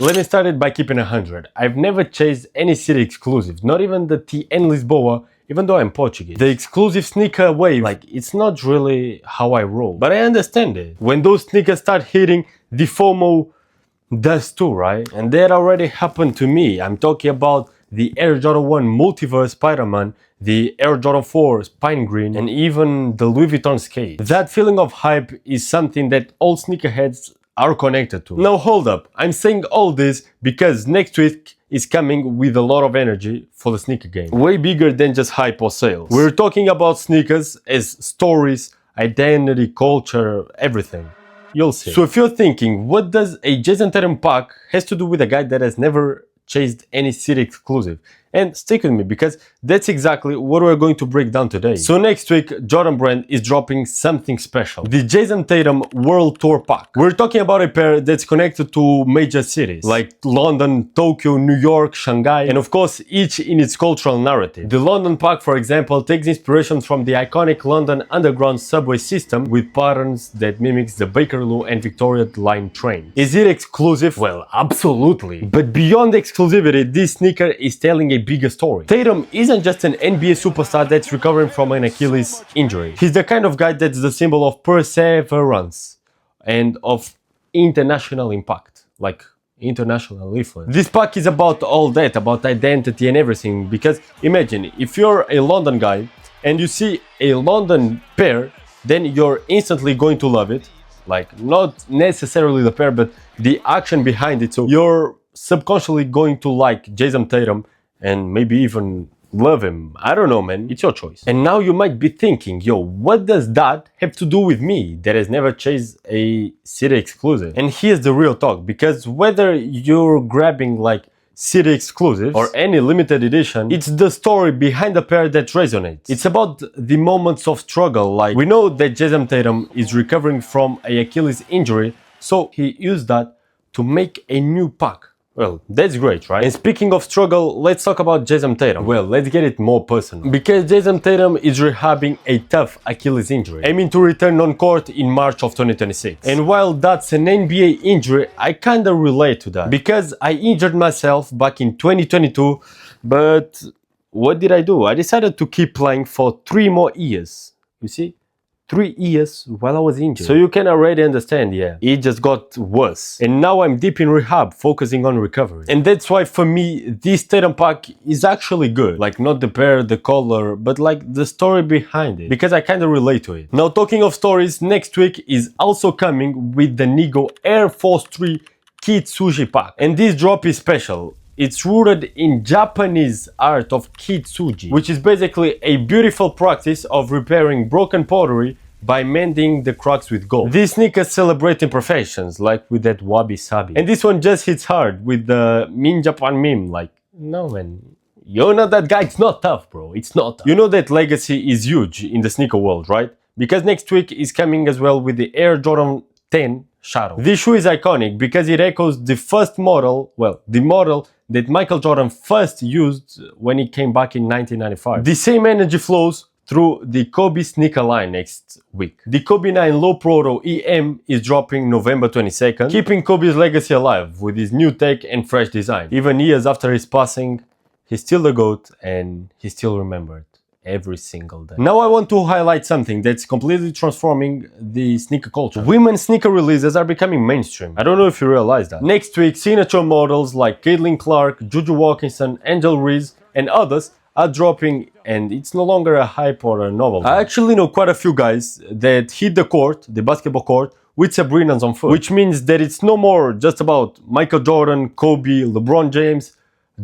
Let me start it by keeping 100. I've never chased any city exclusive, not even the TN Lisboa, even though I'm Portuguese. The exclusive sneaker wave, like, it's not really how I roll. But I understand it. When those sneakers start hitting, the FOMO does too, right? And that already happened to me. I'm talking about the Air Jordan 1 Multiverse Spider-Man, the Air Jordan 4 Pine Green, and even the Louis Vuitton skate. That feeling of hype is something that all sneakerheads are connected to. Now hold up, I'm saying all this because next week is coming with a lot of energy for the sneaker game. Way bigger than just hype or sales. We're talking about sneakers as stories, identity, culture, everything. You'll see. So if you're thinking, what does a Jayson Tatum pack has to do with a guy that has never chased any city exclusive? And stick with me because that's exactly what we're going to break down today. So next week, Jordan Brand is dropping something special. The Jayson Tatum World Tour pack. We're talking about a pair that's connected to major cities like London, Tokyo, New York, Shanghai, and of course each in its cultural narrative. The London pack, for example, takes inspiration from the iconic London Underground subway system with patterns that mimics the Bakerloo and Victoria Line train. Is it exclusive? Well, absolutely. But beyond exclusivity, this sneaker is telling a bigger story. Tatum isn't just an NBA superstar that's recovering from an Achilles injury. He's the kind of guy that's the symbol of perseverance and of international impact, like international influence. This pack is about all that, about identity and everything, because imagine if you're a London guy and you see a London pair, then you're instantly going to love it. Like, not necessarily the pair, but the action behind it. So you're subconsciously going to like Jayson Tatum and maybe even love him. I don't know, man. It's your choice. And now you might be thinking, yo, what does that have to do with me that has never chased a city exclusive? And here's the real talk, because whether you're grabbing like city exclusives or any limited edition, it's the story behind the pair that resonates. It's about the moments of struggle. Like, we know that Jayson Tatum is recovering from a Achilles injury, so he used that to make a new pack. Well, that's great, right? And speaking of struggle, let's talk about Jayson Tatum. Well, let's get it more personal. Because Jayson Tatum is rehabbing a tough Achilles injury, aiming to return on court in March of 2026. And while that's an NBA injury, I kinda relate to that. Because I injured myself back in 2022, but what did I do? I decided to keep playing for 3 more years. You see? 3 years while I was injured. So you can already understand, yeah, it just got worse. And now I'm deep in rehab, focusing on recovery. And that's why for me, this Tatum pack is actually good. Like, not the pair, the color, but like the story behind it. Because I kind of relate to it. Now, talking of stories, next week is also coming with the NIGO Air Force 3 Kintsugi pack. And this drop is special. It's rooted in Japanese art of kintsugi, which is basically a beautiful practice of repairing broken pottery by mending the cracks with gold. These sneakers celebrate imperfections, like with that wabi-sabi. And this one just hits hard with the Min Japan meme, like, no man, you're not that guy, it's not tough, bro, it's not tough. You know that legacy is huge in the sneaker world, right? Because next week is coming as well with the Air Jordan 10 Shadow. This shoe is iconic because it echoes the first model, well, the model that Michael Jordan first used when he came back in 1995. The same energy flows through the Kobe sneaker line next week. The Kobe 9 Low Protro EM is dropping November 22nd, keeping Kobe's legacy alive with his new tech and fresh design. Even years after his passing, he's still the GOAT and he's still remembered every single day. Now I want to highlight something that's completely transforming the sneaker culture. Women's sneaker releases are becoming mainstream. I don't know if you realize that. Next week, signature models like Caitlin Clark, JuJu Watkins, Angel Reese, and others are dropping, and it's no longer a hype or a novelty. I actually know quite a few guys that hit the court, the basketball court, with Sabrinas on foot, which means that it's no more just about Michael Jordan, Kobe, LeBron James,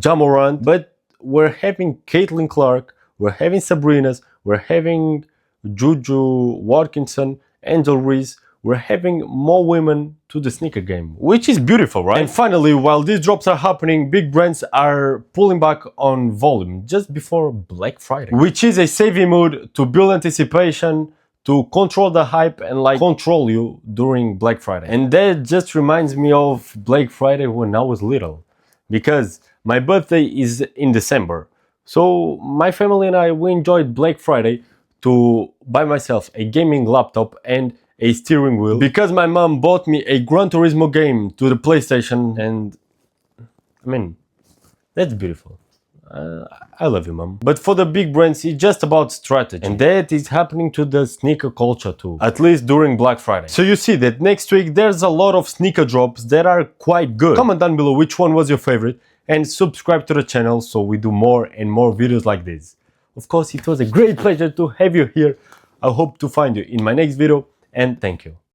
Ja Morant, but we're having Caitlin Clark, we're having Sabrinas, we're having JuJu Watkins, Angel Reese, we're having more women to the sneaker game, which is beautiful, right? And finally, while these drops are happening, big brands are pulling back on volume just before Black Friday, which is a savvy move to build anticipation, to control the hype and like control you during Black Friday. And that just reminds me of Black Friday when I was little, because my birthday is in December. So my family and I, we enjoyed Black Friday to buy myself a gaming laptop and a steering wheel, because my mom bought me a Gran Turismo game to the PlayStation, and I mean, that's beautiful. I love you, mom. But for the big brands, it's just about strategy. And that is happening to the sneaker culture too. At least during Black Friday. So you see that next week there's a lot of sneaker drops that are quite good. Comment down below which one was your favorite and subscribe to the channel so we do more and more videos like this. Of course, it was a great pleasure to have you here. I hope to find you in my next video and thank you.